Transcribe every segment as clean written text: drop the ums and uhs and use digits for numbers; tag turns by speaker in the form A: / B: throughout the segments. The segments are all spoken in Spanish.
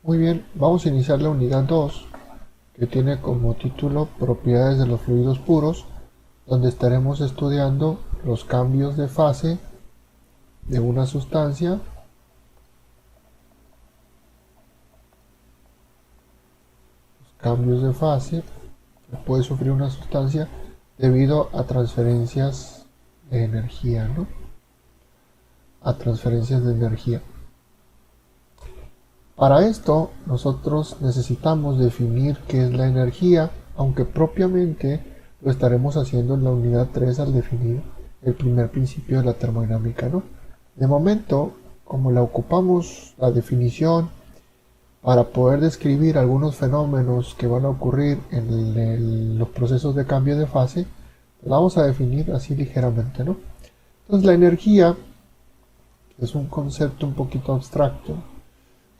A: Muy bien, vamos a iniciar la unidad 2, que tiene como título Propiedades de los fluidos puros, donde estaremos estudiando los cambios de fase de una sustancia, cambios de fase que puede sufrir una sustancia debido a transferencias de energía, ¿no? A transferencias de energía. Para esto, nosotros necesitamos definir qué es la energía, aunque propiamente lo estaremos haciendo en la unidad 3 al definir el primer principio de la termodinámica, ¿no? De momento, como la ocupamos la definición para poder describir algunos fenómenos que van a ocurrir en los procesos de cambio de fase, la vamos a definir así ligeramente, ¿no? Entonces la energía es un concepto un poquito abstracto.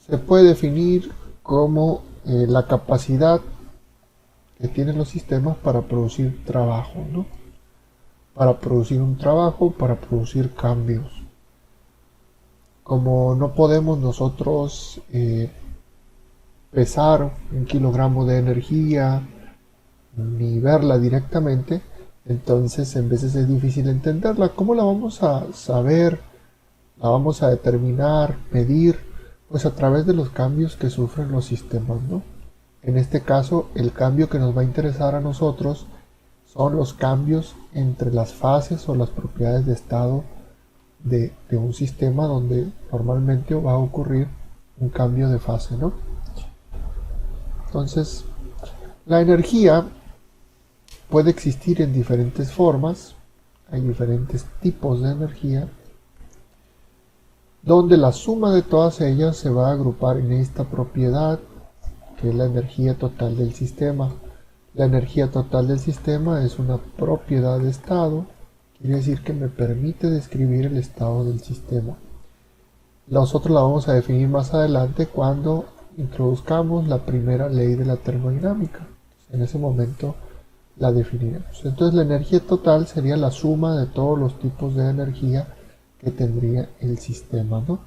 A: Se puede definir como la capacidad que tienen los sistemas para producir trabajo, ¿no? Para producir un trabajo, para producir cambios. Como no podemos nosotros pesar un kilogramo de energía ni verla directamente, entonces en veces es difícil entenderla. ¿Cómo la vamos a saber? ¿La vamos a determinar, medir? Pues a través de los cambios que sufren los sistemas, ¿no? En este caso, el cambio que nos va a interesar a nosotros son los cambios entre las fases o las propiedades de estado de un sistema donde normalmente va a ocurrir un cambio de fase, ¿no? Entonces, la energía puede existir en diferentes formas, hay diferentes tipos de energía, donde la suma de todas ellas se va a agrupar en esta propiedad, que es la energía total del sistema. La energía total del sistema es una propiedad de estado, quiere decir que me permite describir el estado del sistema. Nosotros la vamos a definir más adelante cuando introduzcamos la primera ley de la termodinámica. En ese momento la definiremos. Entonces la energía total sería la suma de todos los tipos de energía que tendría el sistema, ¿no?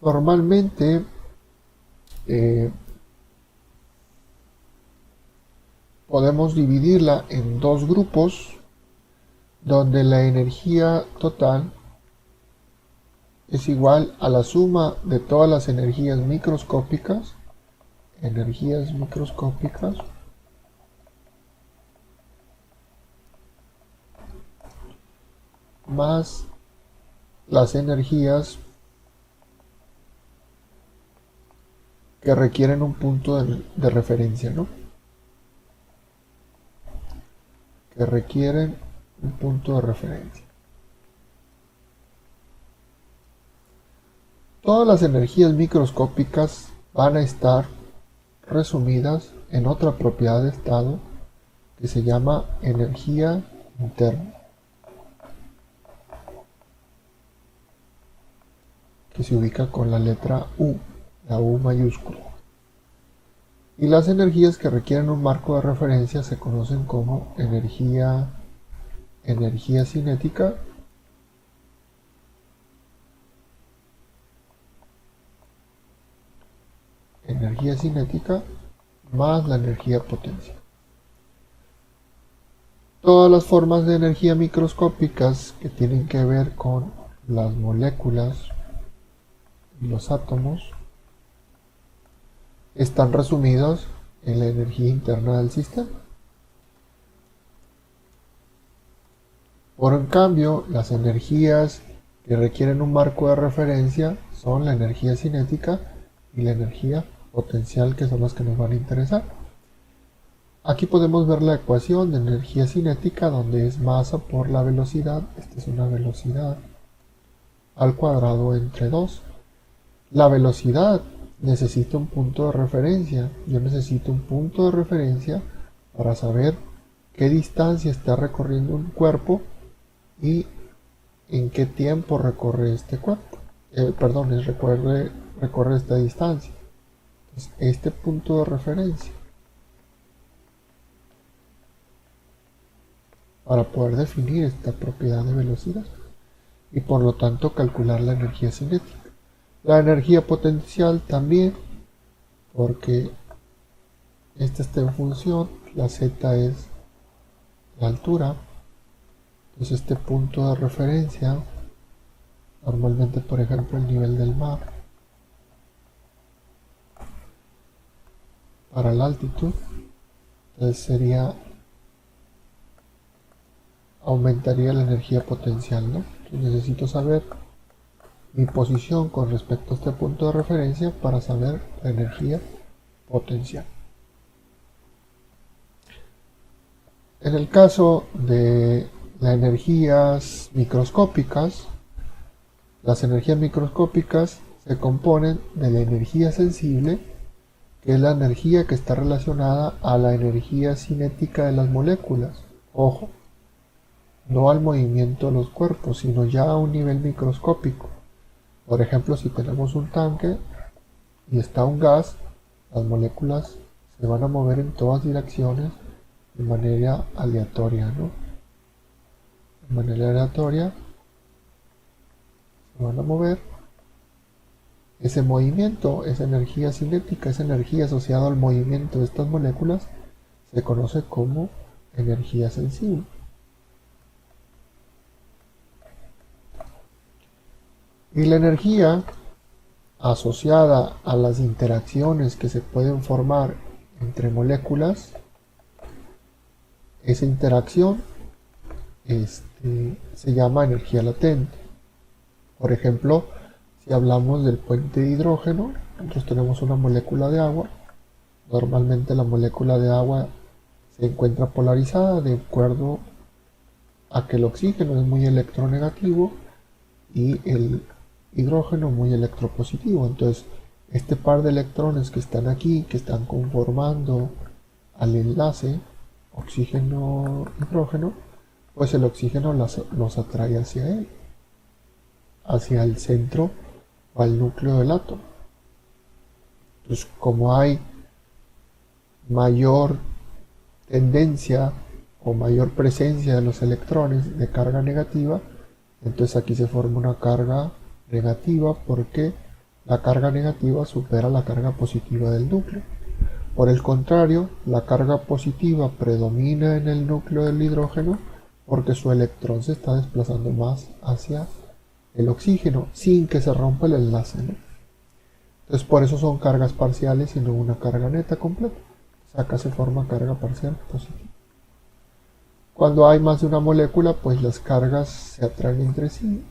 A: Normalmente podemos dividirla en dos grupos donde la energía total es igual a la suma de todas las energías microscópicas más las energías que requieren un punto de referencia, ¿no? Que requieren un punto de referencia. Todas las energías microscópicas van a estar resumidas en otra propiedad de estado que se llama energía interna, que se ubica con la letra U, la U mayúscula. Y las energías que requieren un marco de referencia se conocen como energía cinética más la energía potencial. Todas las formas de energía microscópicas que tienen que ver con las moléculas y los átomos están resumidos en la energía interna del sistema. Por en cambio, las energías que requieren un marco de referencia son la energía cinética y la energía potencial, que son las que nos van a interesar. Aquí podemos ver la ecuación de energía cinética, donde es masa por la velocidad. Esta es una velocidad al cuadrado entre 2. La velocidad necesita un punto de referencia. Yo necesito un punto de referencia para saber qué distancia está recorriendo un cuerpo y en qué tiempo recorre este cuerpo. Recorre esta distancia. Entonces, este punto de referencia para poder definir esta propiedad de velocidad y por lo tanto calcular la energía cinética. La energía potencial también, porque esta está en función, la z es la altura, entonces este punto de referencia, normalmente por ejemplo el nivel del mar, para la altitud, entonces aumentaría la energía potencial, ¿no? Entonces necesito saber mi posición con respecto a este punto de referencia para saber la energía potencial. En el caso de las energías microscópicas se componen de la energía sensible, que es la energía que está relacionada a la energía cinética de las moléculas. Ojo, no al movimiento de los cuerpos, sino ya a un nivel microscópico. Por ejemplo, si tenemos un tanque y está un gas, las moléculas se van a mover en todas direcciones de manera aleatoria, ¿no? De manera aleatoria se van a mover. Ese movimiento, esa energía cinética, esa energía asociada al movimiento de estas moléculas, se conoce como energía sensible. Y la energía asociada a las interacciones que se pueden formar entre moléculas, esa interacción se llama energía latente. Por ejemplo, si hablamos del puente de hidrógeno, nosotros tenemos una molécula de agua. Normalmente la molécula de agua se encuentra polarizada de acuerdo a que el oxígeno es muy electronegativo y el hidrógeno muy electropositivo. Entonces, este par de electrones que están aquí, que están conformando al enlace oxígeno-hidrógeno, pues el oxígeno los atrae hacia él, hacia el centro o al núcleo del átomo. Entonces, como hay mayor tendencia o mayor presencia de los electrones de carga negativa, entonces aquí se forma una carga negativa porque la carga negativa supera la carga positiva del núcleo. Por el contrario, la carga positiva predomina en el núcleo del hidrógeno porque su electrón se está desplazando más hacia el oxígeno sin que se rompa el enlace, ¿no? Entonces por eso son cargas parciales y no una carga neta completa. O sea, acá se forma carga parcial positiva. Cuando hay más de una molécula, pues las cargas se atraen entre sí.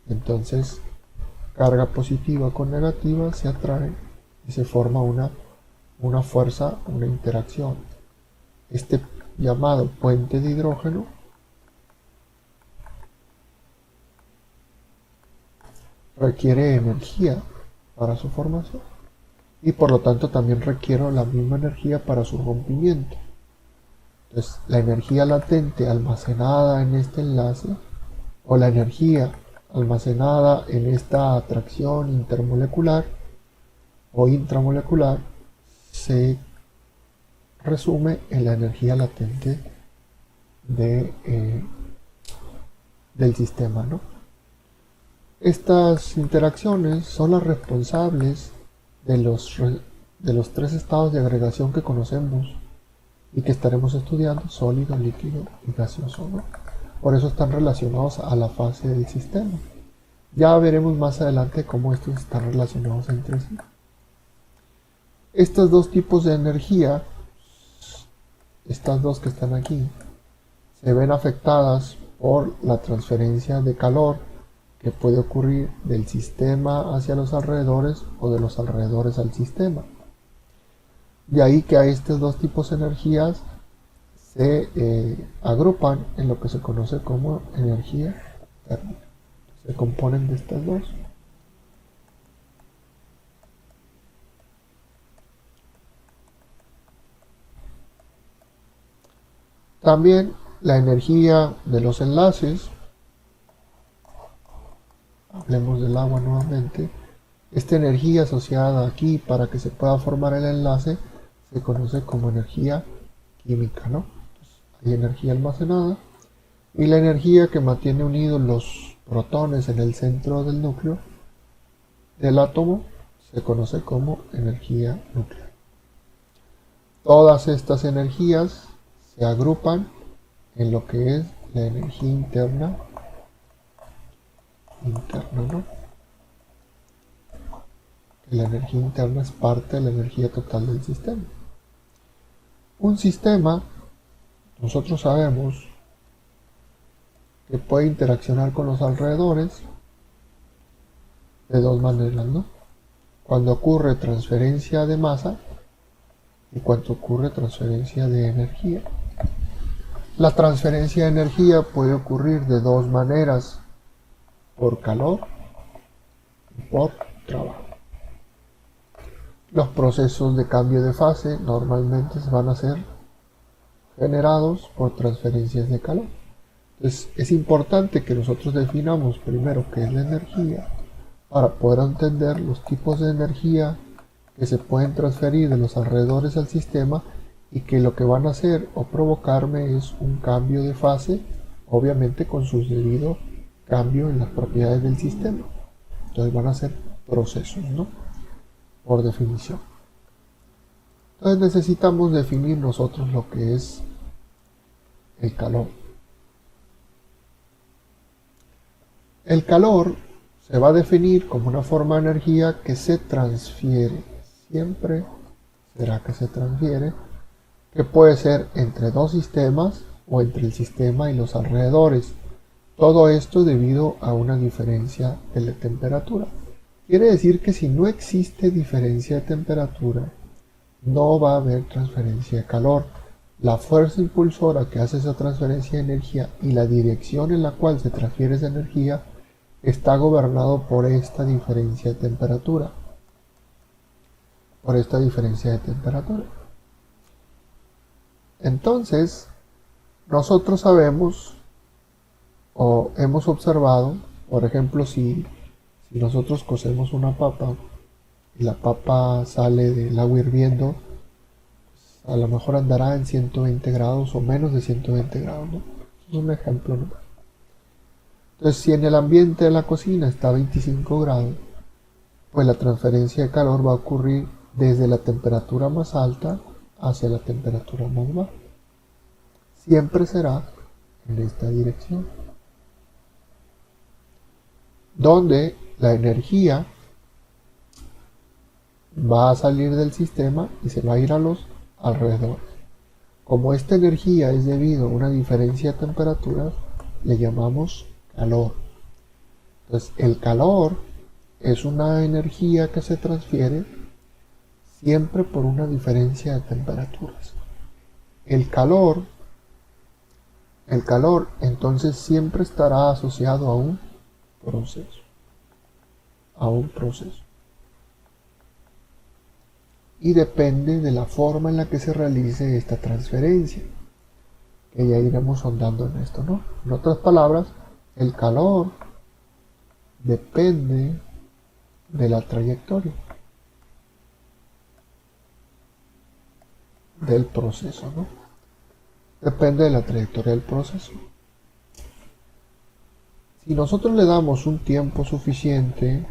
A: Entonces, carga positiva con negativa se atraen y se forma una fuerza, una interacción. Este llamado puente de hidrógeno requiere energía para su formación y por lo tanto también requiere la misma energía para su rompimiento. Entonces, la energía latente almacenada en este enlace o la energía almacenada en esta atracción intermolecular o intramolecular se resume en la energía latente del sistema, ¿no? Estas interacciones son las responsables de los tres estados de agregación que conocemos y que estaremos estudiando: sólido, líquido y gaseoso, ¿no? Por eso están relacionados a la fase del sistema. Ya veremos más adelante cómo estos están relacionados entre sí. Estos dos tipos de energía, estas dos que están aquí, se ven afectadas por la transferencia de calor que puede ocurrir del sistema hacia los alrededores o de los alrededores al sistema. De ahí que a estos dos tipos de energías se agrupan en lo que se conoce como energía térmica. Se componen de estas dos. También la energía de los enlaces, hablemos del agua nuevamente, esta energía asociada aquí para que se pueda formar el enlace se conoce como energía química, ¿no? Entonces, hay energía almacenada y la energía que mantiene unidos los protones en el centro del núcleo del átomo se conoce como energía nuclear. Todas estas energías se agrupan en lo que es la energía interna, ¿no? La energía interna es parte de la energía total del sistema. Un sistema, nosotros sabemos que puede interaccionar con los alrededores de dos maneras, ¿no? Cuando ocurre transferencia de masa y cuando ocurre transferencia de energía. La transferencia de energía puede ocurrir de dos maneras, por calor y por trabajo. Los procesos de cambio de fase normalmente van a ser generados por transferencias de calor. Entonces es importante que nosotros definamos primero qué es la energía para poder entender los tipos de energía que se pueden transferir de los alrededores al sistema y que lo que van a hacer o provocarme es un cambio de fase, obviamente con su debido cambio en las propiedades del sistema. Entonces van a ser procesos, ¿no? Por definición. Entonces necesitamos definir nosotros lo que es el calor. El calor se va a definir como una forma de energía que se transfiere. Siempre será que se transfiere, que puede ser entre dos sistemas o entre el sistema y los alrededores. Todo esto debido a una diferencia de la temperatura. Quiere decir que si no existe diferencia de temperatura, no va a haber transferencia de calor. La fuerza impulsora que hace esa transferencia de energía y la dirección en la cual se transfiere esa energía está gobernado por esta diferencia de temperatura. Entonces, nosotros sabemos o hemos observado, por ejemplo, si nosotros cocemos una papa y la papa sale del agua hirviendo, pues a lo mejor andará en 120 grados o menos de 120 grados, ¿no? Es un ejemplo, ¿no? Entonces, si en el ambiente de la cocina está a 25 grados, pues la transferencia de calor va a ocurrir desde la temperatura más alta hacia la temperatura más baja. Siempre será en esta dirección, donde la energía va a salir del sistema y se va a ir a los alrededores. Como esta energía es debido a una diferencia de temperaturas, le llamamos calor. Entonces, el calor es una energía que se transfiere siempre por una diferencia de temperaturas. El calor entonces siempre estará asociado a un proceso. Y depende de la forma en la que se realice esta transferencia, que ya iremos ahondando en esto, ¿no? En otras palabras, el calor depende de la trayectoria del proceso, ¿no? Depende de la trayectoria del proceso. Si nosotros le damos un tiempo suficiente,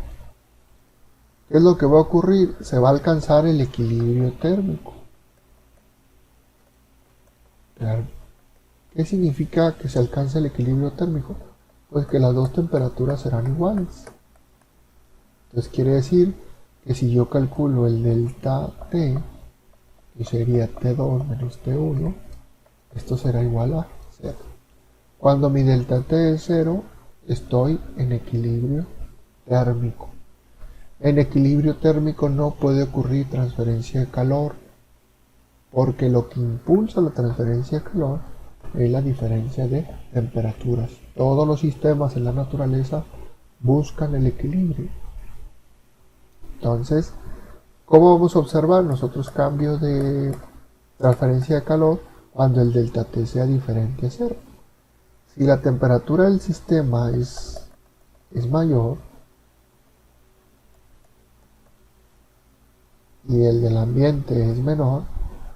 A: ¿qué es lo que va a ocurrir? Se va a alcanzar el equilibrio térmico. Claro. ¿Qué significa que se alcance el equilibrio térmico? Pues que las dos temperaturas serán iguales. Entonces quiere decir que si yo calculo el delta T, que sería T2 menos T1, esto será igual a 0. Cuando mi delta T es 0, estoy en equilibrio térmico. En equilibrio térmico no puede ocurrir transferencia de calor, porque lo que impulsa la transferencia de calor es la diferencia de temperaturas. Todos los sistemas en la naturaleza buscan el equilibrio. Entonces, ¿cómo vamos a observar nosotros cambios de transferencia de calor cuando el delta T sea diferente a 0? Si la temperatura del sistema es mayor y el del ambiente es menor,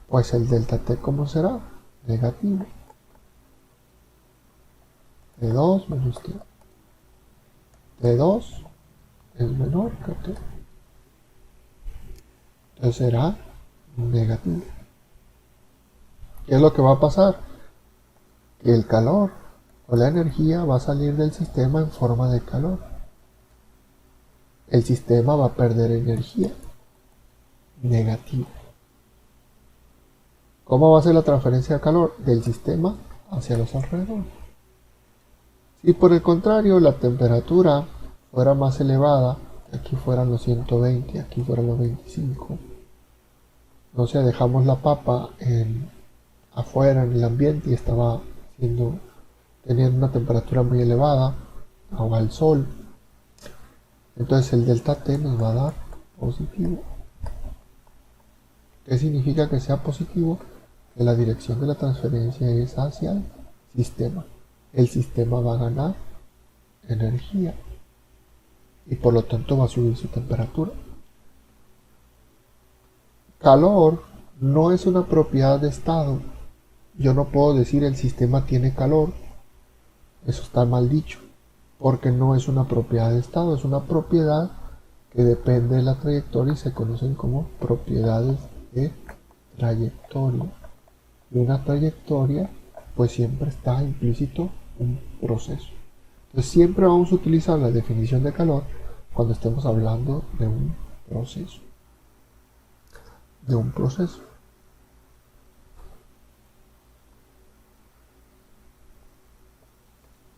A: pues el delta T, ¿cómo será? Negativo. T2 menos T. T2 es menor que T. Entonces será negativo. ¿Qué es lo que va a pasar? Que el calor o la energía va a salir del sistema en forma de calor. El sistema va a perder energía. Negativo. ¿Cómo va a ser la transferencia de calor del sistema hacia los alrededores? Si por el contrario la temperatura fuera más elevada, aquí fueran los 120, aquí fueran los 25, no sé, dejamos la papa afuera en el ambiente y estaba teniendo una temperatura muy elevada, o al sol, entonces el delta T nos va a dar positivo. ¿Qué significa que sea positivo? Que la dirección de la transferencia es hacia el sistema. El sistema va a ganar energía y por lo tanto va a subir su temperatura. Calor no es una propiedad de estado. Yo no puedo decir el sistema tiene calor. Eso está mal dicho, porque no es una propiedad de estado, es una propiedad que depende de la trayectoria y se conocen como propiedades de trayectoria. Y una trayectoria, pues siempre está implícito un proceso. Entonces siempre vamos a utilizar la definición de calor cuando estemos hablando de un proceso.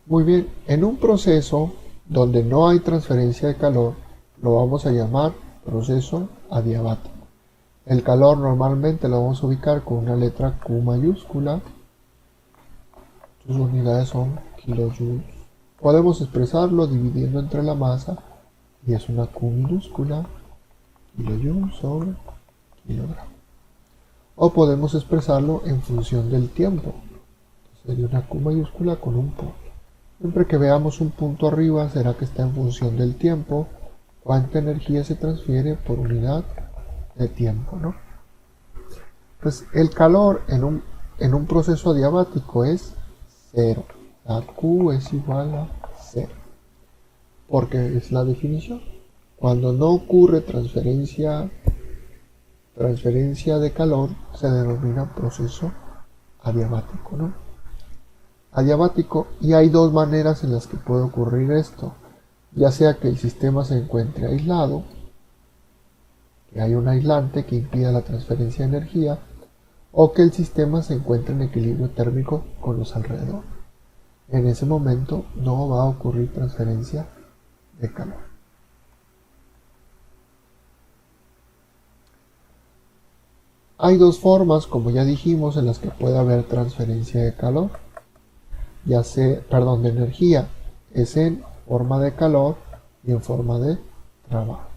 A: Muy bien, en un proceso donde no hay transferencia de calor, lo vamos a llamar proceso adiabático. El calor normalmente lo vamos a ubicar con una letra Q mayúscula. Sus unidades son kilojoules. Podemos expresarlo dividiendo entre la masa y es una Q minúscula, kilojoule sobre kilogramo. O podemos expresarlo en función del tiempo. Sería una Q mayúscula con un punto. Siempre que veamos un punto arriba será que está en función del tiempo, cuánta energía se transfiere por unidad de tiempo, ¿no? Pues el calor en un proceso adiabático es 0. La Q es igual a 0. Porque es la definición. Cuando no ocurre transferencia de calor se denomina proceso adiabático, ¿no? Adiabático, y hay dos maneras en las que puede ocurrir esto, ya sea que el sistema se encuentre aislado, que hay un aislante que impida la transferencia de energía, o que el sistema se encuentre en equilibrio térmico con los alrededores. En ese momento no va a ocurrir transferencia de calor. Hay dos formas, como ya dijimos, en las que puede haber transferencia de calor, de energía, es en forma de calor y en forma de trabajo.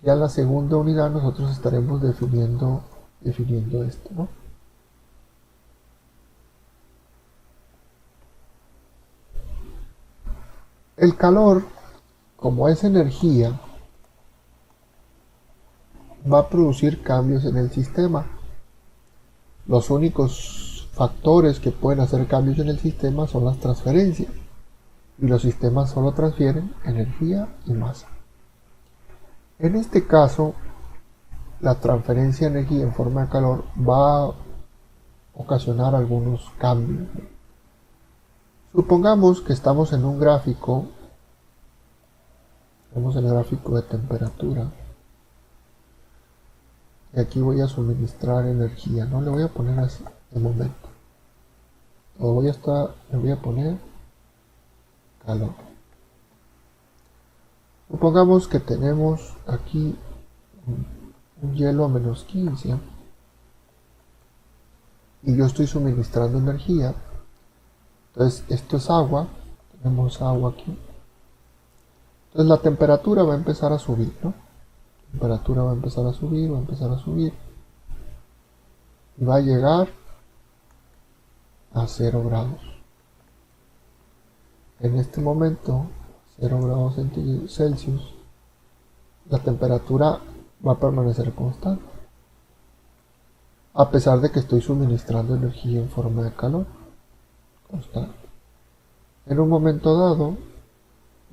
A: Ya en la segunda unidad nosotros estaremos definiendo esto, ¿no? El calor, como es energía, va a producir cambios en el sistema. Los únicos factores que pueden hacer cambios en el sistema son las transferencias, y los sistemas solo transfieren energía y masa. En este caso, la transferencia de energía en forma de calor va a ocasionar algunos cambios. Supongamos que estamos en un gráfico, estamos en el gráfico de temperatura, y aquí voy a suministrar energía, no le voy a poner así de momento, le voy a poner calor. Supongamos que tenemos aquí un hielo a menos 15 y yo estoy suministrando energía. Entonces esto es agua, tenemos agua aquí. Entonces la temperatura va a empezar a subir, ¿no? La temperatura va a empezar a subir, y va a llegar a 0 grados. En este momento, 0 grados Celsius, la temperatura va a permanecer constante, a pesar de que estoy suministrando energía en forma de calor constante. En un momento dado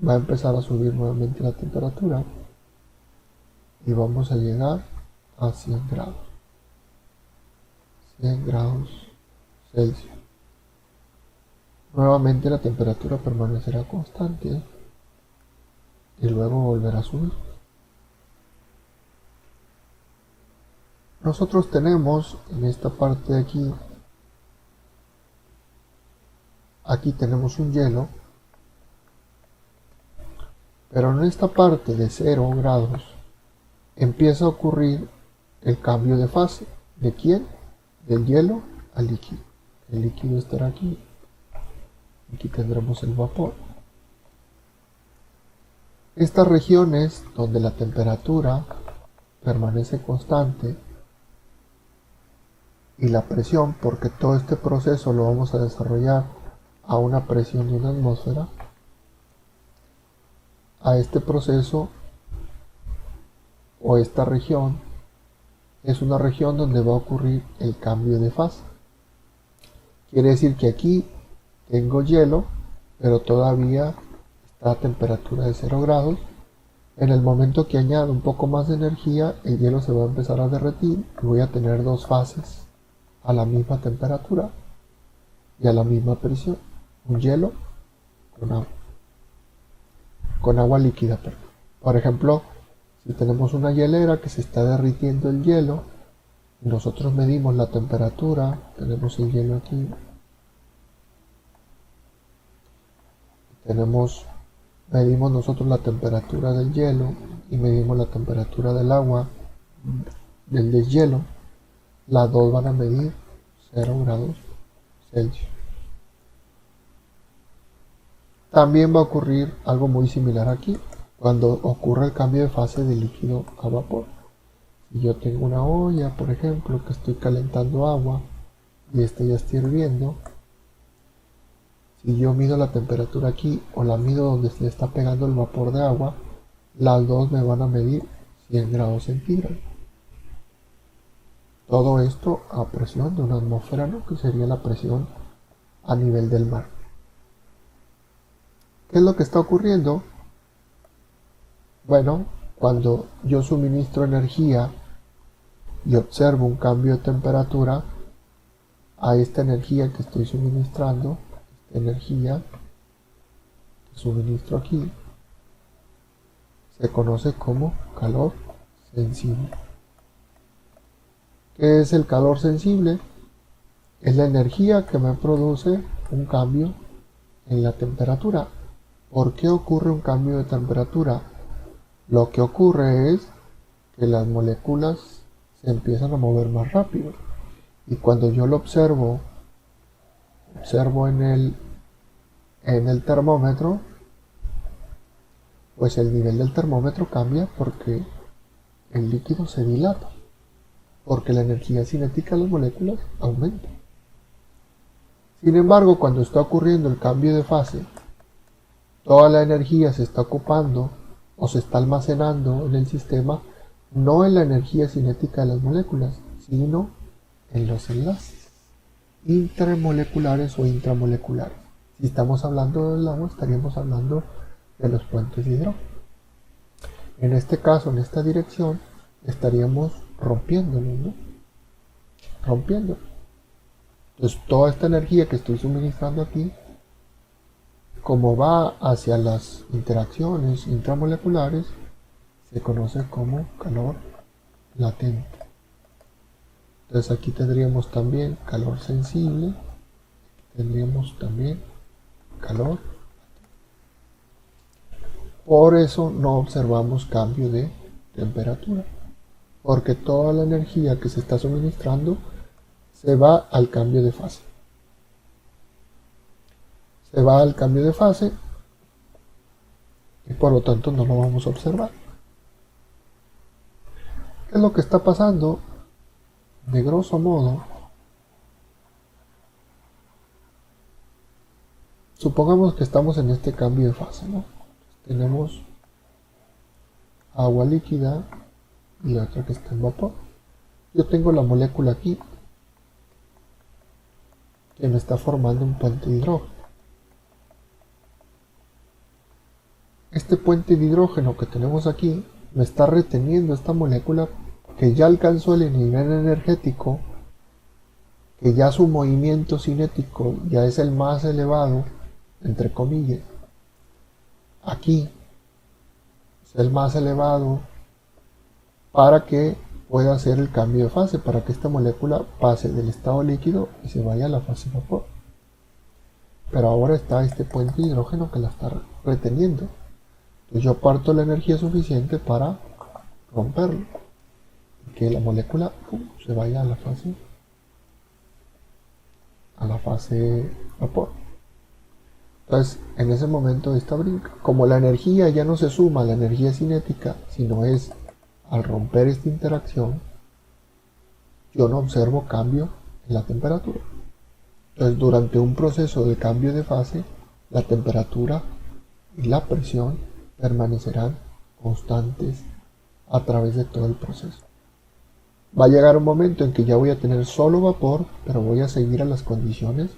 A: va a empezar a subir nuevamente la temperatura y vamos a llegar a 100 grados. 100 grados Celsius. Nuevamente la temperatura permanecerá constante y luego volverá a subir. Nosotros tenemos en esta parte de aquí tenemos un hielo, pero en esta parte de 0 grados empieza a ocurrir el cambio de fase. ¿De quién? Del hielo al líquido. El líquido estará aquí. Aquí tendremos el vapor. Estas regiones donde la temperatura permanece constante y la presión, porque todo este proceso lo vamos a desarrollar a una presión de una atmósfera, a este proceso o esta región es una región donde va a ocurrir el cambio de fase. Quiere decir que aquí tengo hielo, pero todavía está a temperatura de 0 grados. En el momento que añado un poco más de energía, el hielo se va a empezar a derretir y voy a tener dos fases a la misma temperatura y a la misma presión. Un hielo con agua líquida. Por ejemplo, si tenemos una hielera que se está derritiendo el hielo y nosotros medimos la temperatura, tenemos el hielo aquí, medimos nosotros la temperatura del hielo y medimos la temperatura del agua, del deshielo, las dos van a medir 0 grados Celsius. También va a ocurrir algo muy similar aquí, cuando ocurre el cambio de fase de líquido a vapor. Si yo tengo una olla, por ejemplo, que estoy calentando agua y esta ya está hirviendo, si yo mido la temperatura aquí o la mido donde se está pegando el vapor de agua, las dos me van a medir 100 grados centígrados. Todo esto a presión de una atmósfera, ¿no? Que sería la presión a nivel del mar. ¿Qué es lo que está ocurriendo? Bueno, cuando yo suministro energía y observo un cambio de temperatura, a esta energía que estoy suministrando, esta energía que suministro aquí, se conoce como calor sensible. ¿Qué es el calor sensible? Es la energía que me produce un cambio en la temperatura. ¿Por qué ocurre un cambio de temperatura? Lo que ocurre es que las moléculas se empiezan a mover más rápido. Y cuando yo lo observo en el termómetro, pues el nivel del termómetro cambia porque el líquido se dilata, porque la energía cinética de las moléculas aumenta. Sin embargo, cuando está ocurriendo el cambio de fase, toda la energía se está ocupando o se está almacenando en el sistema, no en la energía cinética de las moléculas, sino en los enlaces intermoleculares o intramoleculares. Si estamos hablando del agua, estaríamos hablando de los puentes de hidrógeno. En este caso, en esta dirección, estaríamos rompiéndolo, ¿no? Rompiéndolo. Entonces, toda esta energía que estoy suministrando aquí, como va hacia las interacciones intramoleculares, se conoce como calor latente. Entonces aquí tendríamos también calor sensible, tendríamos también calor. Por eso no observamos cambio de temperatura, porque toda la energía que se está suministrando se va al cambio de fase. Se va al cambio de fase y por lo tanto no lo vamos a observar. ¿Qué es lo que está pasando? De grosso modo, supongamos que estamos en este cambio de fase, ¿no? Tenemos agua líquida y la otra que está en vapor. Yo tengo la molécula aquí que me está formando un puente de hidrógeno. este puente de hidrógeno que tenemos aquí me está reteniendo esta molécula que ya alcanzó el nivel energético, que ya su movimiento cinético ya es el más elevado, entre comillas. Aquí es el más elevado para que pueda hacer el cambio de fase, para que esta molécula pase del estado líquido y se vaya a la fase vapor. Pero ahora está este puente de hidrógeno que la está reteniendo. Entonces yo parto la energía suficiente para romperlo, y que la molécula se vaya a la fase vapor. Entonces en ese momento esta brinca. Como la energía ya no se suma a la energía cinética, sino es al romper esta interacción, yo no observo cambio en la temperatura. Entonces, durante un proceso de cambio de fase, la temperatura y la presión permanecerán constantes a través de todo el proceso. Va a llegar un momento en que ya voy a tener solo vapor, pero voy a seguir a las condiciones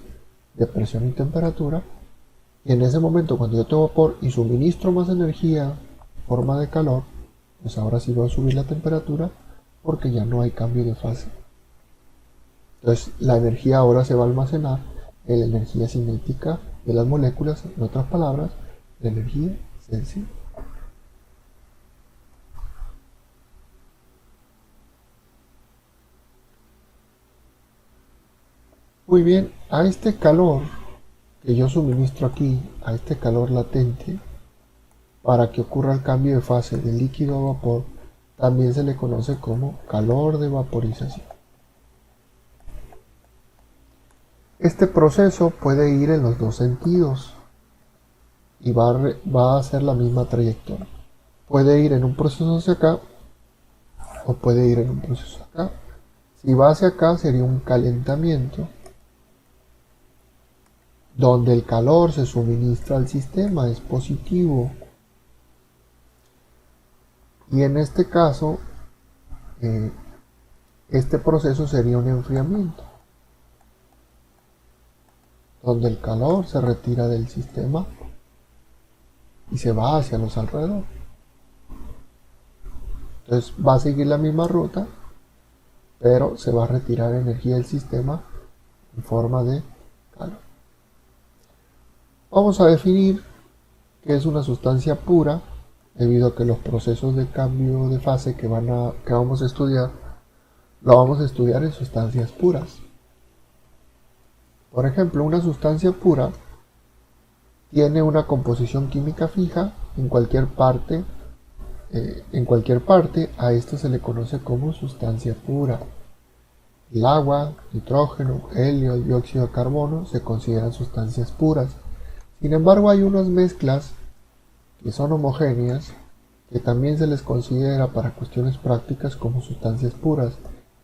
A: de presión y temperatura. Y en ese momento, cuando yo tengo vapor y suministro más energía en forma de calor, pues ahora sí va a subir la temperatura porque ya no hay cambio de fase. Entonces la energía ahora se va a almacenar en la energía cinética de las moléculas, en otras palabras, la energía sensible. Muy bien, a este calor que yo suministro aquí, a este calor latente, para que ocurra el cambio de fase de líquido a vapor, también se le conoce como calor de vaporización. Este proceso puede ir en los dos sentidos y va a hacer la misma trayectoria. Puede ir en un proceso hacia acá o puede ir en un proceso acá. Si va hacia acá sería un calentamiento, donde el calor se suministra al sistema, es positivo. Y en este caso, este proceso sería un enfriamiento, donde el calor se retira del sistema y se va hacia los alrededores. Entonces va a seguir la misma ruta, pero se va a retirar energía del sistema en forma de calor. Vamos a definir qué es una sustancia pura, debido a que los procesos de cambio de fase que vamos a estudiar, lo vamos a estudiar en sustancias puras. Por ejemplo, una sustancia pura tiene una composición química fija en cualquier parte. A esto se le conoce como sustancia pura. El agua, nitrógeno, helio, el dióxido de carbono se consideran sustancias puras. Sin embargo, hay unas mezclas que son homogéneas que también se les considera para cuestiones prácticas como sustancias puras.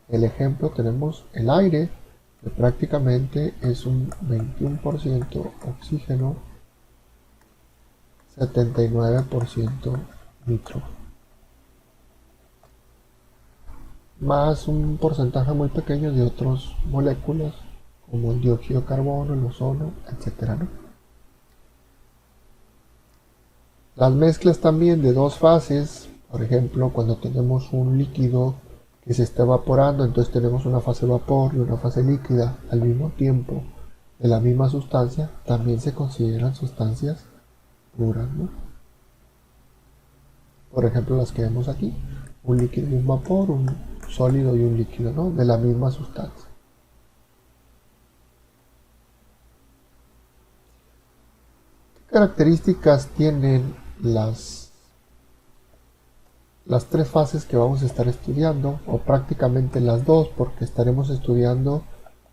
A: El ejemplo tenemos el aire, que prácticamente es un 21% oxígeno, 79% nitrógeno, más un porcentaje muy pequeño de otras moléculas como el dióxido de carbono, el ozono, etc., ¿no? Las mezclas también de dos fases, por ejemplo, cuando tenemos un líquido que se está evaporando, entonces tenemos una fase vapor y una fase líquida al mismo tiempo de la misma sustancia, también se consideran sustancias puras, ¿no? Por ejemplo, las que vemos aquí, un líquido y un vapor, un sólido y un líquido, ¿no? De la misma sustancia. ¿Qué características tienen las tres fases que vamos a estar estudiando, o prácticamente las dos, porque estaremos estudiando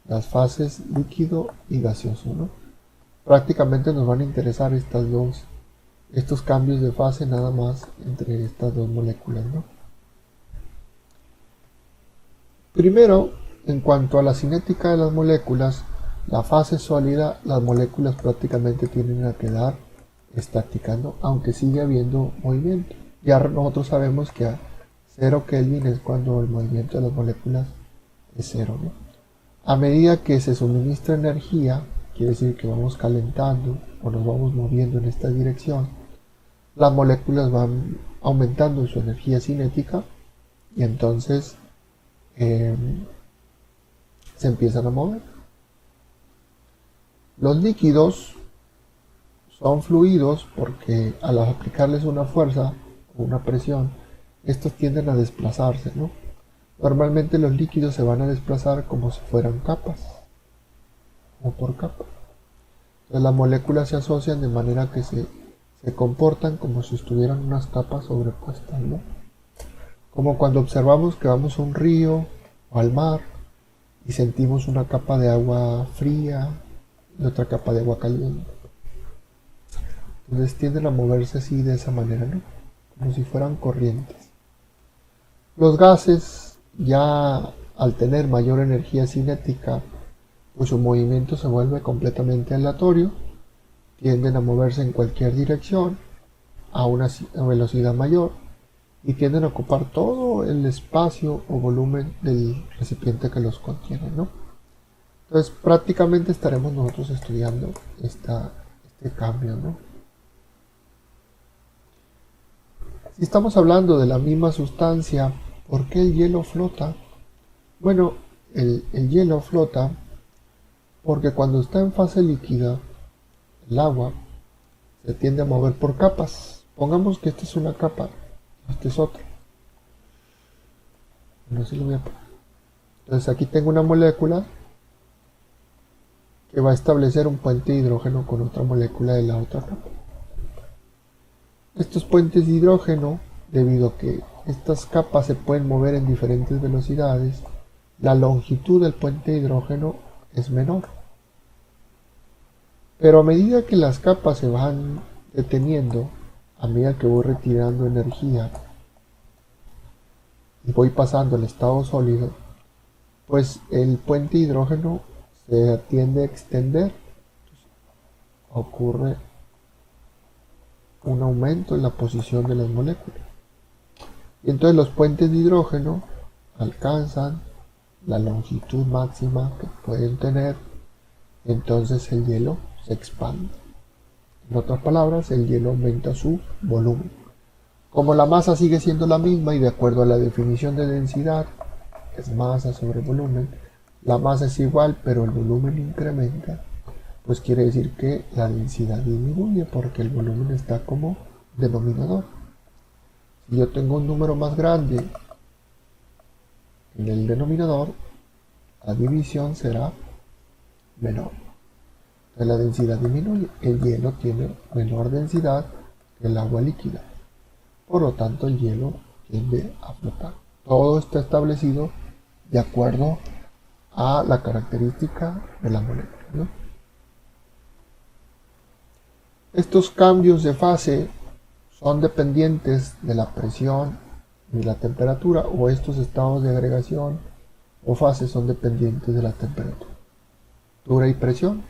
A: las fases líquido y gaseoso, ¿no? Prácticamente nos van a interesar estos cambios de fase nada más entre estas dos moléculas, ¿no? Primero, en cuanto a la cinética de las moléculas, la fase sólida, las moléculas prácticamente tienden a quedar estáticas, ¿no? Aunque sigue habiendo movimiento. Ya nosotros sabemos que a 0 Kelvin es cuando el movimiento de las moléculas es 0, ¿no? A medida que se suministra energía, quiere decir que vamos calentando o nos vamos moviendo en esta dirección, las moléculas van aumentando su energía cinética y entonces se empiezan a mover. Los líquidos son fluidos porque al aplicarles una fuerza o una presión, estos tienden a desplazarse, ¿no? Normalmente los líquidos se van a desplazar como si fueran capas o por capas. Entonces las moléculas se asocian de manera que se comportan como si estuvieran unas capas sobrepuestas, ¿no? Como cuando observamos que vamos a un río o al mar y sentimos una capa de agua fría y otra capa de agua caliente. Entonces tienden a moverse así de esa manera, ¿no? Como si fueran corrientes. Los gases, ya al tener mayor energía cinética, pues su movimiento se vuelve completamente aleatorio, tienden a moverse en cualquier dirección a una velocidad mayor y tienden a ocupar todo el espacio o volumen del recipiente que los contiene, ¿no? Entonces prácticamente estaremos nosotros estudiando este cambio, ¿no? Si estamos hablando de la misma sustancia, ¿por qué el hielo flota? Bueno, el hielo flota porque cuando está en fase líquida, el agua se tiende a mover por capas. Pongamos que esta es una capa, esta es otra. No sé si lo voy a poner. Entonces aquí tengo una molécula que va a establecer un puente de hidrógeno con otra molécula de la otra capa. Estos puentes de hidrógeno, debido a que estas capas se pueden mover en diferentes velocidades, la longitud del puente de hidrógeno es menor. Pero a medida que las capas se van deteniendo, a medida que voy retirando energía y voy pasando al estado sólido, pues el puente de hidrógeno se tiende a extender. Ocurre un aumento en la posición de las moléculas. Y entonces los puentes de hidrógeno alcanzan la longitud máxima que pueden tener. Entonces el hielo se expande. En otras palabras, el hielo aumenta su volumen. Como la masa sigue siendo la misma y de acuerdo a la definición de densidad, es masa sobre volumen, la masa es igual pero el volumen incrementa, pues quiere decir que la densidad disminuye porque el volumen está como denominador. Si yo tengo un número más grande en el denominador, la división será menor. Entonces la densidad disminuye. El hielo tiene menor densidad que el agua líquida. Por lo tanto, el hielo tiende a flotar. Todo está establecido de acuerdo a la característica de la molécula, ¿no? Estos cambios de fase son dependientes de la presión y la temperatura, o estos estados de agregación o fases son dependientes de la temperatura y presión.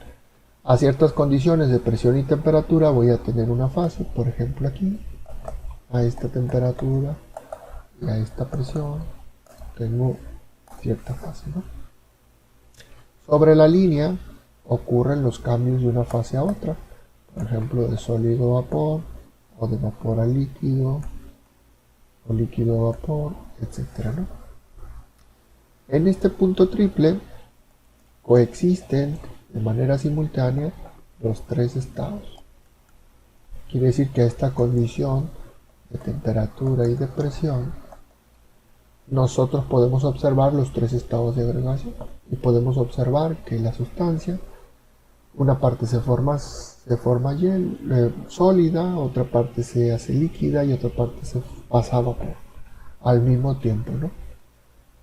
A: A ciertas condiciones de presión y temperatura voy a tener una fase, por ejemplo aquí, a esta temperatura y a esta presión tengo cierta fase, ¿no? Sobre la línea ocurren los cambios de una fase a otra, por ejemplo de sólido a vapor, o de vapor a líquido, o líquido a vapor, etc., ¿no? En este punto triple coexisten de manera simultánea los tres estados. Quiere decir que a esta condición de temperatura y de presión nosotros podemos observar los tres estados de agregación y podemos observar que la sustancia, una parte se forma sólida, otra parte se hace líquida y otra parte se pasa a vapor al mismo tiempo, ¿no?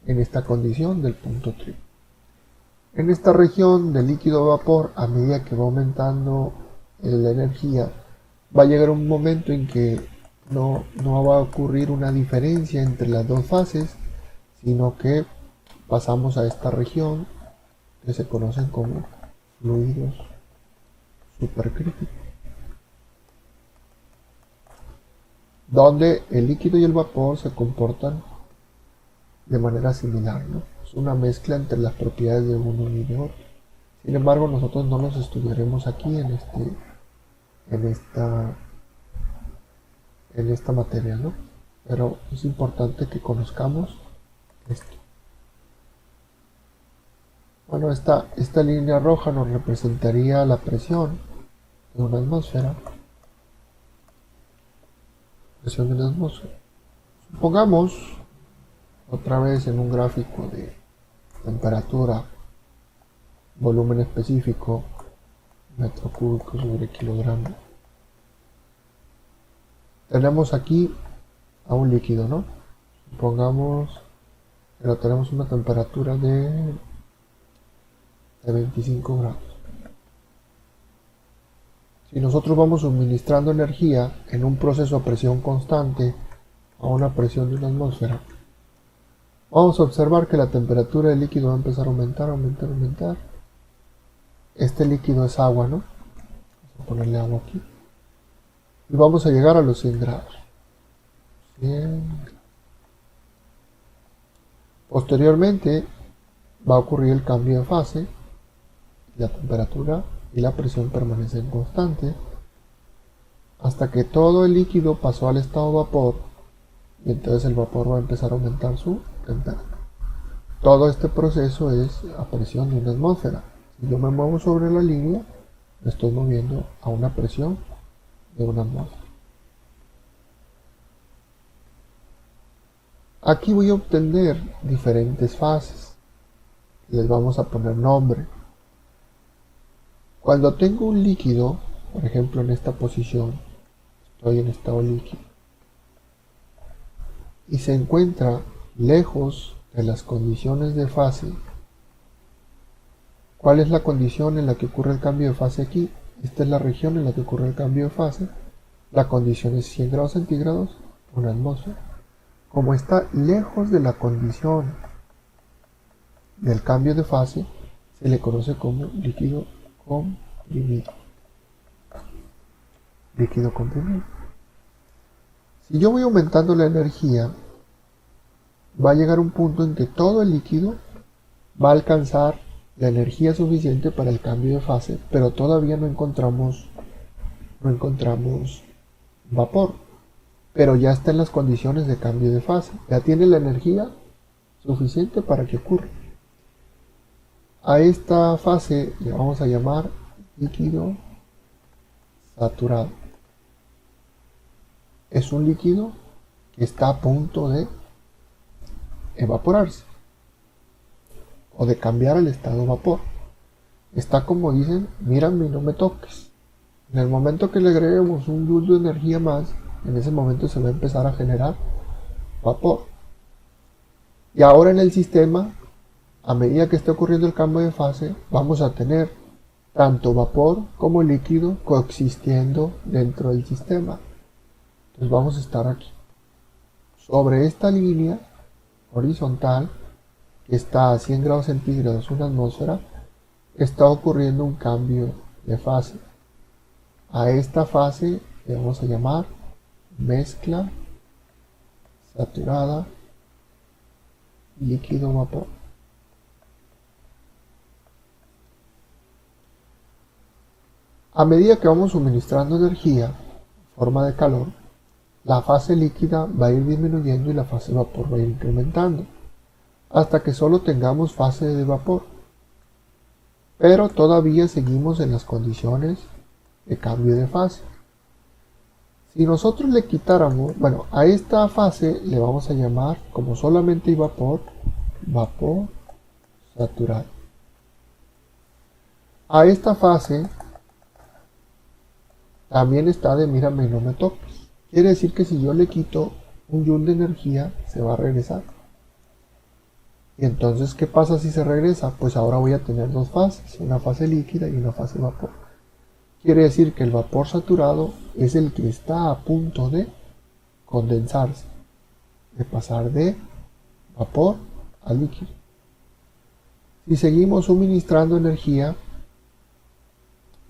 A: En esta condición del punto triple. En esta región de líquido a vapor, a medida que va aumentando la energía, va a llegar un momento en que no va a ocurrir una diferencia entre las dos fases, sino que pasamos a esta región que se conocen como fluidos supercríticos, donde el líquido y el vapor se comportan de manera similar, ¿no? Es una mezcla entre las propiedades de uno y de otro. Sin embargo, nosotros no los estudiaremos aquí en en esta materia, ¿no? Pero es importante que conozcamos esto. Bueno, esta línea roja nos representaría la presión de una atmósfera. Presión de una atmósfera. Supongamos, otra vez en un gráfico de temperatura, volumen específico, metro cúbico sobre kilogramo. Tenemos aquí a un líquido, ¿no? Supongamos que lo tenemos una temperatura de 25 grados. Si nosotros vamos suministrando energía en un proceso a presión constante a una presión de una atmósfera, vamos a observar que la temperatura del líquido va a empezar a aumentar, aumentar, aumentar. Este líquido es agua, ¿no? Vamos a ponerle agua aquí. Y vamos a llegar a los 100 grados. 100 grados. Posteriormente va a ocurrir el cambio de fase. La temperatura y la presión permanecen constantes hasta que todo el líquido pasó al estado vapor, y entonces el vapor va a empezar a aumentar su temperatura. Todo este proceso es a presión de una atmósfera. Si yo me muevo sobre la línea, me estoy moviendo a una presión de una atmósfera. Aquí voy a obtener diferentes fases. Les vamos a poner nombre. Cuando tengo un líquido, por ejemplo en esta posición, estoy en estado líquido, y se encuentra lejos de las condiciones de fase. ¿Cuál es la condición en la que ocurre el cambio de fase aquí? Esta es la región en la que ocurre el cambio de fase. La condición es 100 grados centígrados, una atmósfera. Como está lejos de la condición del cambio de fase, se le conoce como líquido comprimido. Líquido comprimido. Si yo voy aumentando la energía, va a llegar un punto en que todo el líquido va a alcanzar la energía suficiente para el cambio de fase, pero todavía no encontramos vapor, pero ya está en las condiciones de cambio de fase, ya tiene la energía suficiente para que ocurra. A esta fase le vamos a llamar líquido saturado. Es un líquido que está a punto de evaporarse o de cambiar el estado vapor. Está como dicen, mírame y no me toques. En el momento que le agreguemos un joule de energía más, en ese momento se va a empezar a generar vapor. Y ahora en el sistema, a medida que esté ocurriendo el cambio de fase, vamos a tener tanto vapor como líquido coexistiendo dentro del sistema. Entonces vamos a estar aquí. Sobre esta línea horizontal, que está a 100 grados centígrados una atmósfera, está ocurriendo un cambio de fase. A esta fase le vamos a llamar mezcla saturada líquido-vapor. A medida que vamos suministrando energía en forma de calor, la fase líquida va a ir disminuyendo y la fase vapor va a ir incrementando, hasta que solo tengamos fase de vapor. Pero todavía seguimos en las condiciones de cambio de fase. Si nosotros le quitáramos, bueno, a esta fase le vamos a llamar, como solamente hay vapor, vapor saturado. A esta fase también está de mírame y no me toques. Quiere decir que si yo le quito un joule de energía, se va a regresar. Y entonces, ¿qué pasa si se regresa? Pues ahora voy a tener dos fases, una fase líquida y una fase vapor. Quiere decir que el vapor saturado es el que está a punto de condensarse, de pasar de vapor a líquido. Si seguimos suministrando energía,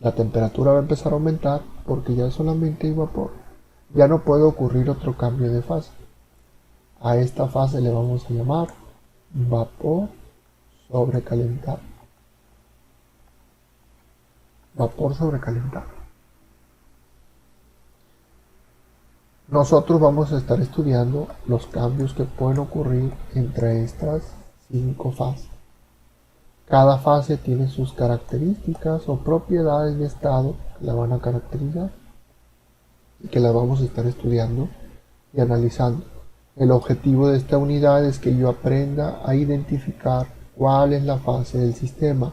A: la temperatura va a empezar a aumentar porque ya solamente hay vapor. Ya no puede ocurrir otro cambio de fase. A esta fase le vamos a llamar vapor sobrecalentado. Vapor sobrecalentado. Nosotros vamos a estar estudiando los cambios que pueden ocurrir entre estas 5 fases. Cada fase tiene sus características o propiedades de estado que la van a caracterizar y que la vamos a estar estudiando y analizando. El objetivo de esta unidad es que yo aprenda a identificar cuál es la fase del sistema,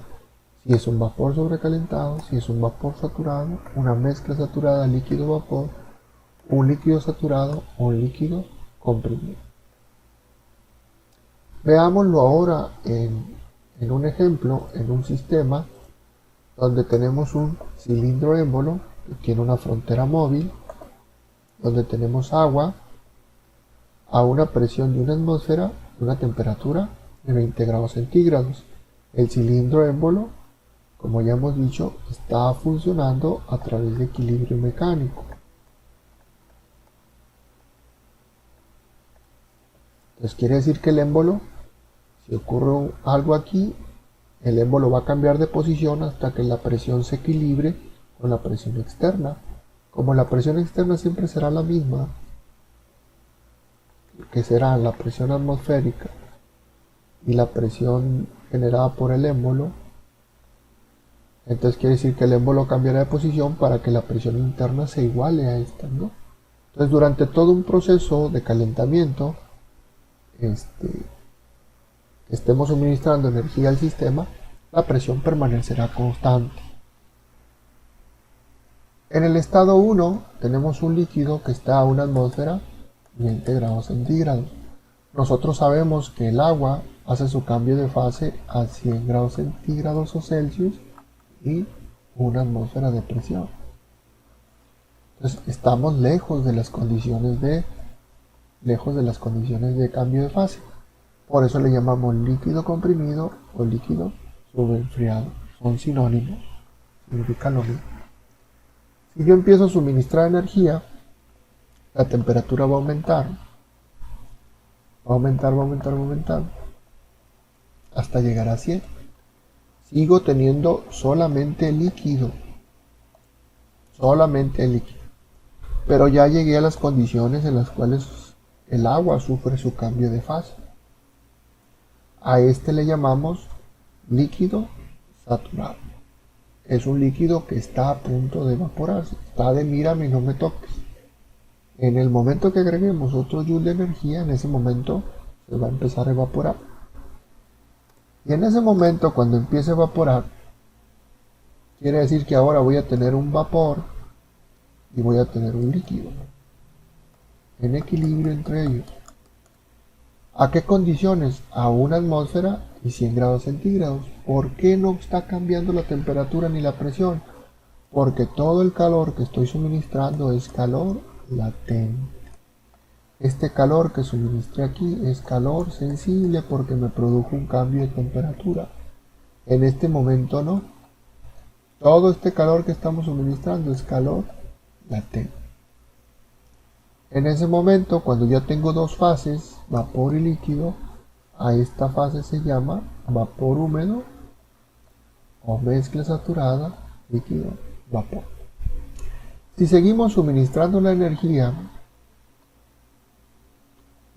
A: si es un vapor sobrecalentado, si es un vapor saturado, una mezcla saturada líquido-vapor, un líquido saturado o un líquido comprimido. Veámoslo ahora en un ejemplo, en un sistema donde tenemos un cilindro émbolo que tiene una frontera móvil, donde tenemos agua a una presión de una atmósfera y una temperatura de 20 grados centígrados. El cilindro émbolo, como ya hemos dicho, está funcionando a través de equilibrio mecánico. Entonces quiere decir que el émbolo, si ocurre algo aquí, el émbolo va a cambiar de posición hasta que la presión se equilibre con la presión externa. Como la presión externa siempre será la misma, que será la presión atmosférica y la presión generada por el émbolo, entonces quiere decir que el émbolo cambiará de posición para que la presión interna se iguale a esta, ¿no? Entonces durante todo un proceso de calentamiento, que estemos suministrando energía al sistema, la presión permanecerá constante. En el estado 1 tenemos un líquido que está a una atmósfera 20 grados centígrados. Nosotros sabemos que el agua hace su cambio de fase a 100 grados centígrados o Celsius y una atmósfera de presión. Entonces estamos lejos de las condiciones de cambio de fase. Por eso le llamamos líquido comprimido o líquido subenfriado. Son sinónimos, significa lo mismo. Si yo empiezo a suministrar energía, la temperatura va a aumentar, hasta llegar a 100. Sigo teniendo solamente líquido, pero ya llegué a las condiciones en las cuales el agua sufre su cambio de fase. A este le llamamos líquido saturado. Es un líquido que está a punto de evaporarse, está de mírame y no me toques. En el momento que agreguemos otro joule de energía, en ese momento se va a empezar a evaporar. Y en ese momento, cuando empiece a evaporar, quiere decir que ahora voy a tener un vapor y voy a tener un líquido en equilibrio entre ellos. ¿A qué condiciones? A una atmósfera y 100 grados centígrados. ¿Por qué no está cambiando la temperatura ni la presión? Porque todo el calor que estoy suministrando es calor latente. Este calor que suministré aquí es calor sensible porque me produjo un cambio de temperatura. En este momento no. Todo este calor que estamos suministrando es calor latente. En ese momento, cuando ya tengo dos fases, vapor y líquido, a esta fase se llama vapor húmedo o mezcla saturada, líquido, vapor. Si seguimos suministrando la energía,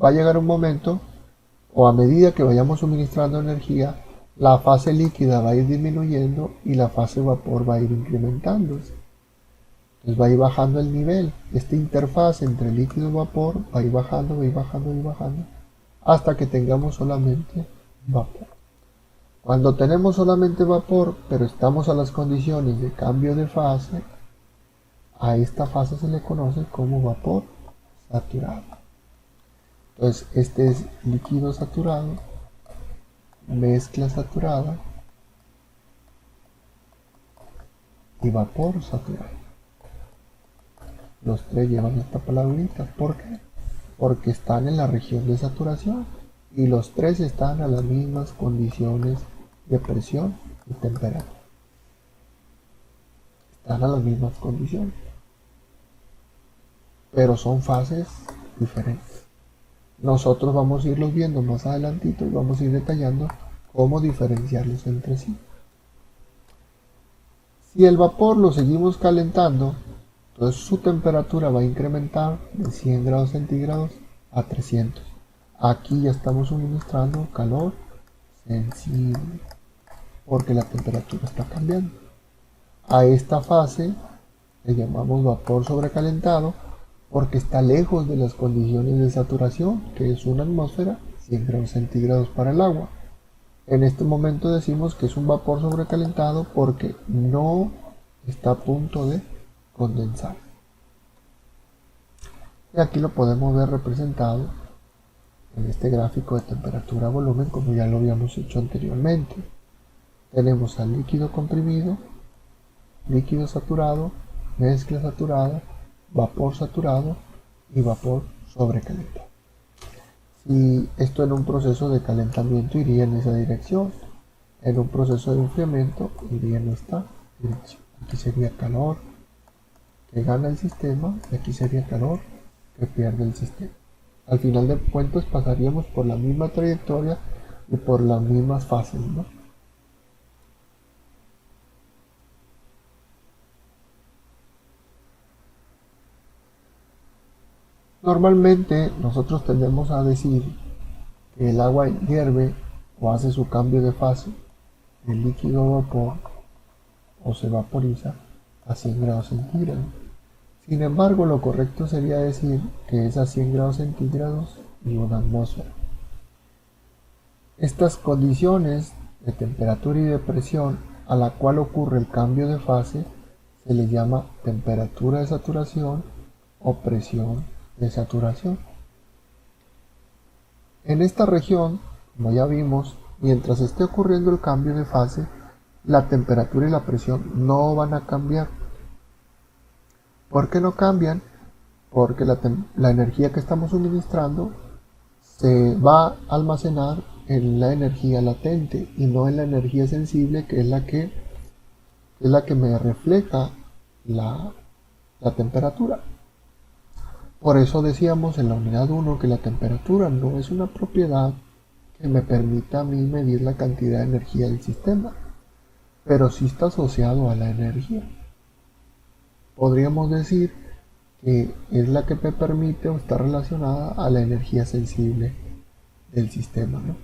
A: va a llegar un momento, o a medida que vayamos suministrando energía, la fase líquida va a ir disminuyendo y la fase vapor va a ir incrementándose. Entonces va a ir bajando el nivel. Esta interfaz entre líquido y vapor va a ir bajando, hasta que tengamos solamente vapor. Cuando tenemos solamente vapor, pero estamos a las condiciones de cambio de fase, a esta fase se le conoce como vapor saturado. Entonces este es líquido saturado, mezcla saturada y vapor saturado. Los tres llevan esta palabrita. ¿Por qué? Porque están en la región de saturación y los tres están a las mismas condiciones de presión y temperatura. Están a las mismas condiciones, pero son fases diferentes. Nosotros vamos a irlos viendo más adelantito y vamos a ir detallando cómo diferenciarlos entre sí. Si el vapor lo seguimos calentando, Entonces su temperatura va a incrementar de 100 grados centígrados a 300. Aquí ya estamos suministrando calor sensible porque la temperatura está cambiando. A esta fase le llamamos vapor sobrecalentado porque está lejos de las condiciones de saturación, que es una atmósfera, 100 grados centígrados para el agua. En este momento decimos que es un vapor sobrecalentado porque no está a punto de condensar. Y aquí lo podemos ver representado en este gráfico de temperatura-volumen, como ya lo habíamos hecho anteriormente. Tenemos al líquido comprimido, líquido saturado, mezcla saturada, vapor saturado y vapor sobrecalentado. Si esto en un proceso de calentamiento iría en esa dirección, en un proceso de enfriamiento iría en esta dirección. Aquí sería calor que gana el sistema y aquí sería calor que pierde el sistema. Al final de cuentas pasaríamos por la misma trayectoria y por las mismas fases, ¿no? Normalmente nosotros tendemos a decir que el agua hierve o hace su cambio de fase de líquido a vapor o se vaporiza a 100 grados centígrados. Sin embargo, lo correcto sería decir que es a 100 grados centígrados y una atmósfera. Estas condiciones de temperatura y de presión a la cual ocurre el cambio de fase se le llama temperatura de saturación o presión de saturación. En esta región, como ya vimos, mientras esté ocurriendo el cambio de fase, la temperatura y la presión no van a cambiar. ¿Por qué no cambian? Porque la energía que estamos suministrando se va a almacenar en la energía latente y no en la energía sensible, que es la que me refleja la temperatura. Por eso decíamos en la unidad 1 que la temperatura no es una propiedad que me permita a mí medir la cantidad de energía del sistema, pero sí está asociado a la energía. Podríamos decir que es la que me permite o está relacionada a la energía sensible del sistema, ¿no?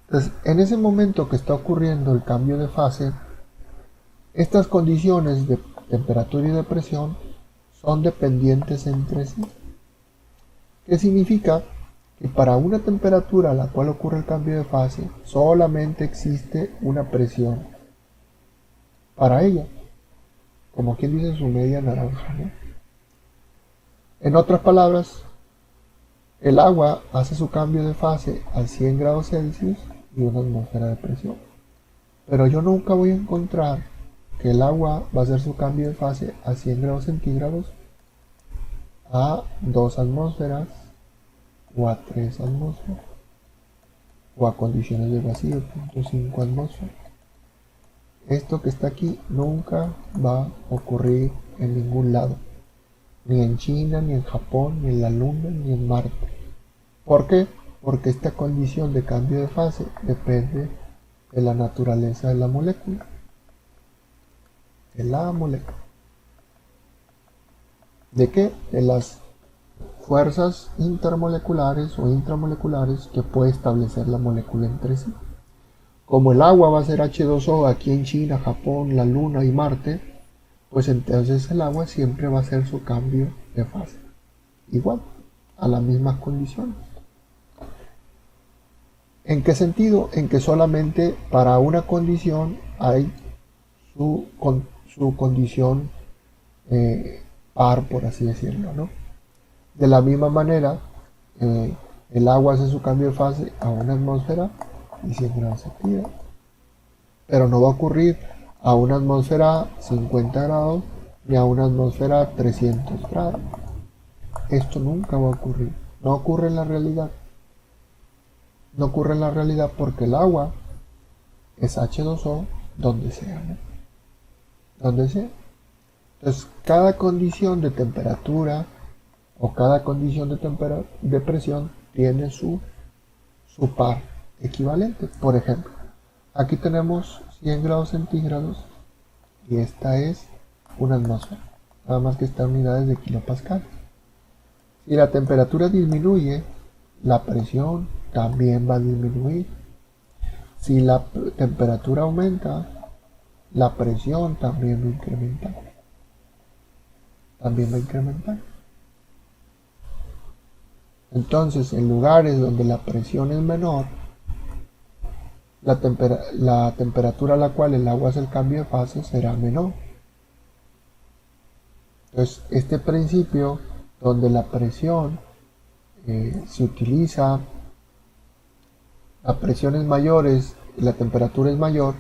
A: Entonces, en ese momento que está ocurriendo el cambio de fase, estas condiciones de temperatura y de presión son dependientes entre sí. ¿Qué significa? Que para una temperatura a la cual ocurre el cambio de fase, solamente existe una presión para ella, como quien dice su media naranja, ¿no? En otras palabras, el agua hace su cambio de fase a 100 grados Celsius y una atmósfera de presión. Pero yo nunca voy a encontrar que el agua va a hacer su cambio de fase a 100 grados centígrados, a 2 atmósferas, o a 3 atmósferas, o a condiciones de vacío, 0.5 atmósferas. Esto que está aquí nunca va a ocurrir en ningún lado, ni en China, ni en Japón, ni en la Luna, ni en Marte. ¿Por qué? Porque esta condición de cambio de fase depende de la naturaleza de la molécula. ¿De qué? De las fuerzas intermoleculares o intramoleculares que puede establecer la molécula entre sí. Como el agua va a ser H2O aquí en China, Japón, la Luna y Marte, pues entonces el agua siempre va a hacer su cambio de fase. Igual, a las mismas condiciones. ¿En qué sentido? En que solamente para una condición hay su condición par, por así decirlo, ¿no? De la misma manera, el agua hace su cambio de fase a una atmósfera y 100 grados centígrados, pero no va a ocurrir a una atmósfera 50 grados ni a una atmósfera 300 grados. Esto nunca va a ocurrir, no ocurre en la realidad. No ocurre en la realidad porque el agua es H2O donde sea, ¿no? Donde sea. Entonces, cada condición de temperatura o cada condición de presión tiene su par equivalente. Por ejemplo, aquí tenemos 100 grados centígrados y esta es una atmósfera. nada más que está en unidades de kilopascal. Si la temperatura disminuye, la presión también va a disminuir. Si la temperatura aumenta, la presión también va a incrementar. También va a incrementar. Entonces, en lugares donde la presión es menor, la temperatura a la cual el agua hace el cambio de fase será menor. Entonces, este principio donde la presión se utiliza, la presión es mayor, la temperatura es mayor,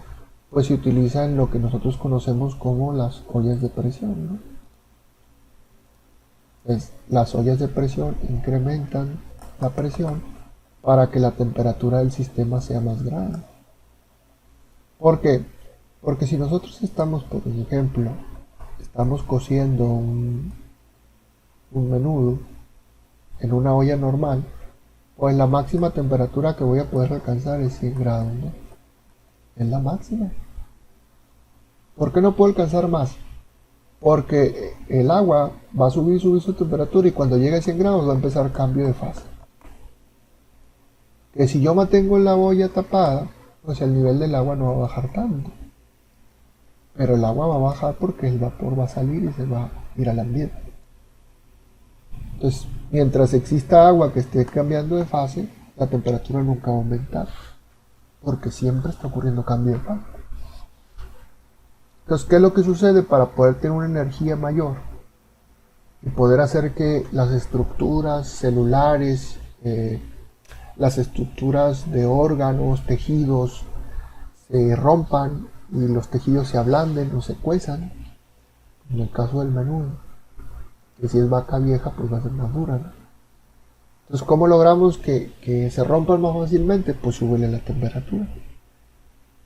A: pues se utiliza en lo que nosotros conocemos como las ollas de presión, ¿no? Pues, las ollas de presión incrementan la presión para que la temperatura del sistema sea más grande. ¿Por qué? Porque si nosotros estamos, por ejemplo, estamos cociendo un menudo en una olla normal, pues la máxima temperatura que voy a poder alcanzar es 100 grados, ¿no? Es la máxima. ¿Por qué no puedo alcanzar más? Porque el agua va a subir su temperatura y cuando llegue a 100 grados va a empezar el cambio de fase. Que si yo mantengo la olla tapada, pues el nivel del agua no va a bajar tanto. Pero el agua va a bajar porque el vapor va a salir y se va a ir al ambiente. Entonces, mientras exista agua que esté cambiando de fase, la temperatura nunca va a aumentar. Porque siempre está ocurriendo cambio de fase. Entonces, ¿qué es lo que sucede para poder tener una energía mayor? Y poder hacer que las estructuras celulares, las estructuras de órganos, tejidos, se rompan y los tejidos se ablanden o se cuezan. En el caso del menudo, que si es vaca vieja, pues va a ser más dura, ¿no? Entonces, ¿cómo logramos que se rompan más fácilmente? Pues súbele la temperatura.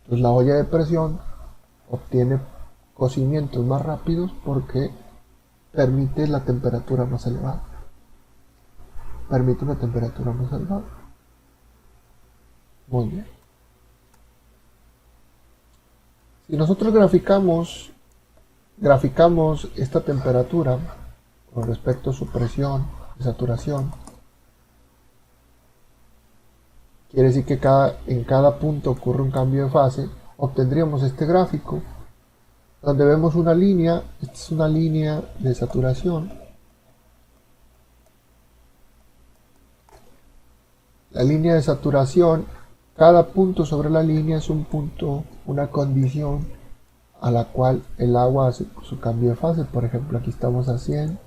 A: Entonces, la olla de presión obtiene cocimientos más rápidos porque permite la temperatura más elevada. Permite una temperatura más elevada. Muy bien. Si nosotros graficamos esta temperatura con respecto a su presión y saturación, quiere decir que en cada punto ocurre un cambio de fase, obtendríamos este gráfico donde vemos una línea. Esta es una línea de saturación. La línea de saturación, cada punto sobre la línea es un punto, una condición a la cual el agua hace su cambio de fase. Por ejemplo, aquí estamos a 100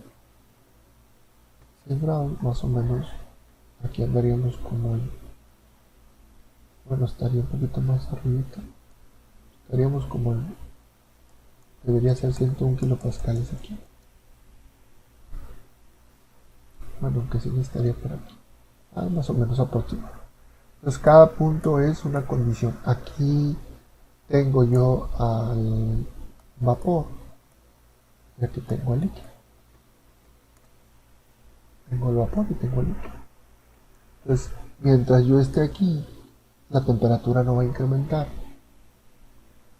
A: grados, más o menos. Aquí andaríamos como bueno, estaría un poquito más arriba. Estaríamos como debería ser 101 kilopascales aquí. Bueno, aunque sí estaría por aquí. Más o menos aproximado. Entonces cada punto es una condición. Aquí tengo yo al vapor y aquí tengo el líquido. Tengo el vapor y tengo el líquido. Entonces, mientras yo esté aquí, la temperatura no va a incrementar.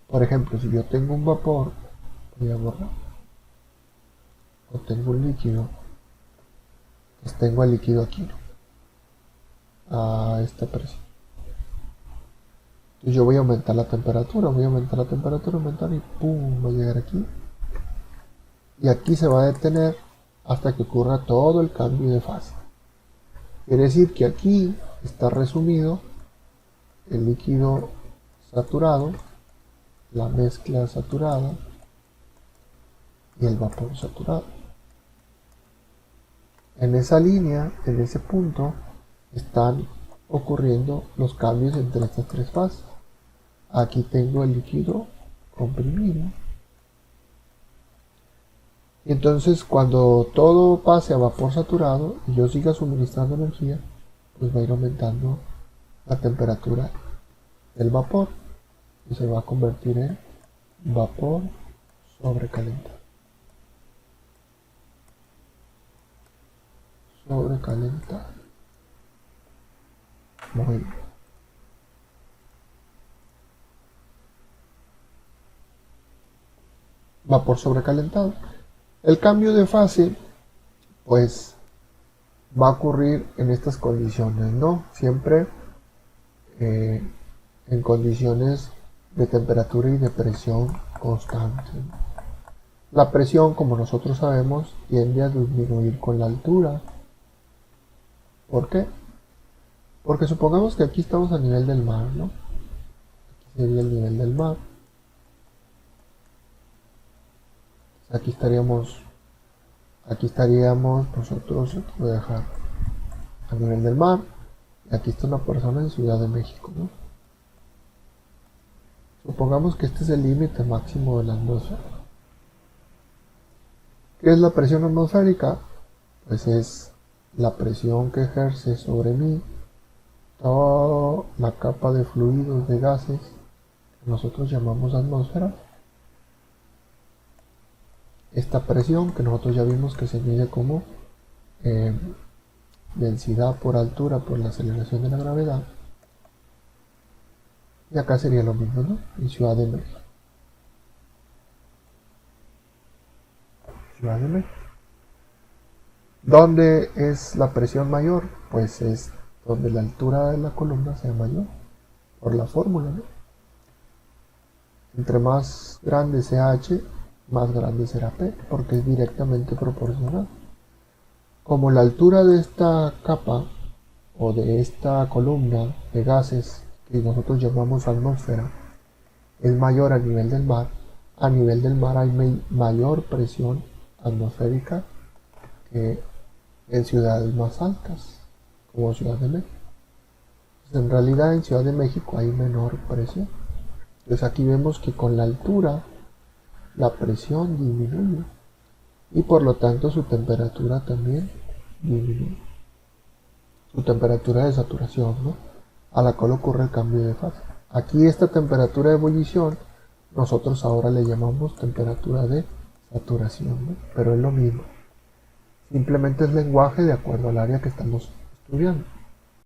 A: Por ejemplo, si yo tengo un vapor, voy a borrar, o tengo un líquido, pues tengo el líquido aquí, ¿no? A esta presión. Entonces yo voy a aumentar la temperatura, aumentar y pum, va a llegar aquí. Y aquí se va a detener hasta que ocurra todo el cambio de fase. Quiere decir que aquí está resumido el líquido saturado, la mezcla saturada y el vapor saturado. En esa línea, en ese punto, están ocurriendo los cambios entre estas tres fases. Aquí tengo el líquido comprimido. Y entonces cuando todo pase a vapor saturado y yo siga suministrando energía, pues va a ir aumentando la temperatura del vapor y se va a convertir en vapor sobrecalentado. Sobrecalentado. Muy bien. Vapor sobrecalentado. El cambio de fase, pues, va a ocurrir en estas condiciones, ¿no? Siempre en condiciones de temperatura y de presión constante. La presión, como nosotros sabemos, tiende a disminuir con la altura. ¿Por qué? Porque supongamos que aquí estamos a nivel del mar, ¿no? Aquí sería el nivel del mar. Aquí estaríamos nosotros, voy a dejar a nivel del mar. Y aquí está una persona en Ciudad de México, ¿no? Supongamos que este es el límite máximo de la atmósfera. ¿Qué es la presión atmosférica? Pues es la presión que ejerce sobre mí toda la capa de fluidos, de gases, que nosotros llamamos atmósfera. Esta presión, que nosotros ya vimos que se mide como densidad por altura por la aceleración de la gravedad. Y acá sería lo mismo, ¿no? En Ciudad de México. Ciudad de México. ¿Dónde es la presión mayor? Pues es donde la altura de la columna sea mayor, por la fórmula, ¿no? Entre más grande sea H, más grande será P, porque es directamente proporcional. Como la altura de esta capa o de esta columna de gases que nosotros llamamos atmósfera es mayor a nivel del mar hay mayor presión atmosférica que en ciudades más altas, como Ciudad de México. Pues en realidad en Ciudad de México hay menor presión. Entonces aquí vemos que con la altura la presión disminuye y por lo tanto su temperatura también disminuye. Su temperatura de saturación, ¿no? A la cual ocurre el cambio de fase. Aquí esta temperatura de ebullición nosotros ahora le llamamos temperatura de saturación, ¿no? Pero es lo mismo. Simplemente es lenguaje de acuerdo al área que estamos estudiando.